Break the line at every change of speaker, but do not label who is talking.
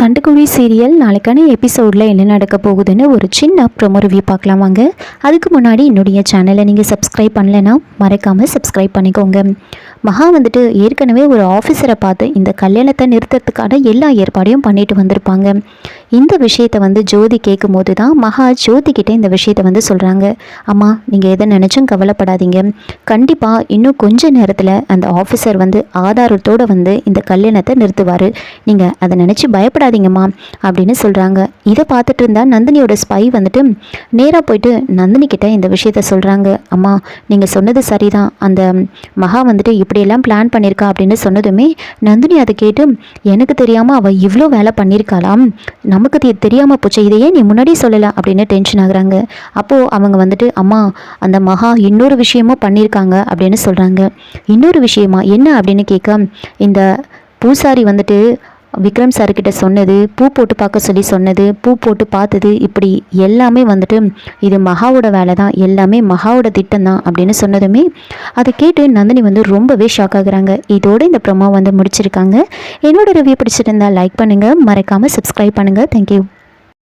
சண்டுக்குழி serial நாளைக்கான எபிசோடில் என்ன நடக்க போகுதுன்னு ஒரு சின்ன ப்ரோமோ ரிவ்யூ பார்க்கலாம் வாங்க. அதுக்கு முன்னாடி என்னுடைய சேனலை நீங்கள் சப்ஸ்கிரைப் பண்ணலைன்னா மறக்காமல் சப்ஸ்கிரைப் பண்ணிக்கோங்க. மகா வந்துட்டு ஏற்கனவே ஒரு ஆஃபீஸரை பார்த்து இந்த கல்யாணத்தை நிறுத்துறதுக்கான எல்லா ஏற்பாடையும் பண்ணிட்டு வந்திருப்பாங்க. இந்த விஷயத்தை வந்து ஜோதி கேட்கும் போது தான் மகா ஜோதிக்கிட்ட இந்த விஷயத்தை வந்து சொல்கிறாங்க. அம்மா, நீங்கள் எதை நினச்சும் கவலைப்படாதீங்க, கண்டிப்பாக இன்னும் கொஞ்ச நேரத்தில் அந்த ஆஃபீஸர் வந்து ஆதாரத்தோடு வந்து இந்த கல்யாணத்தை நிறுத்துவார், நீங்கள் அதை நினச்சி பயப்படாதீங்கம்மா அப்படின்னு சொல்கிறாங்க. இதை பார்த்துட்டு இருந்தால் நந்தினியோட ஸ்பை வந்துட்டு நேராக போயிட்டு நந்தினி கிட்ட இந்த விஷயத்த சொல்கிறாங்க. அம்மா, நீங்கள் சொன்னது சரிதான், அந்த மகா வந்துட்டு இப்படியெல்லாம் பிளான் பண்ணியிருக்கா அப்படின்னு சொன்னதுமே நந்தினி அதை கேட்டு எனக்கு தெரியாமல் அவள் இவ்வளோ வேலை பண்ணியிருக்காளாம், நமக்கு தெரியாமல் போச்சு, இதையே நீ முன்னாடி சொல்லலை அப்படின்னு டென்ஷன் ஆகுறாங்க. அப்போது அவங்க வந்துட்டு அம்மா, அந்த மகா இன்னொரு விஷயமும் பண்ணியிருக்காங்க அப்படின்னு சொல்கிறாங்க. இன்னொரு விஷயமா என்ன அப்படின்னு கேட்க, இந்த பூசாரி வந்துட்டு விக்ரம் சார்கிட்ட சொன்னது, பூ போட்டு பார்க்க சொல்லி சொன்னது, பூ போட்டு பார்த்தது, இப்படி எல்லாமே வந்துட்டு இது மகாவோட வேலை தான், எல்லாமே மகாவோட திட்டம் தான் அப்படின்னு சொன்னதுமே அதை கேட்டு நந்தினி வந்து ரொம்பவே ஷாக் ஆகுறாங்க. இதோட இந்த ப்ரோமோ வந்து முடிச்சிருக்காங்க. என்னோட ரிவ்யூ பிடிச்சிருந்தா லைக் பண்ணுங்கள், மறக்காமல் சப்ஸ்கிரைப் பண்ணுங்கள். தேங்க்யூ.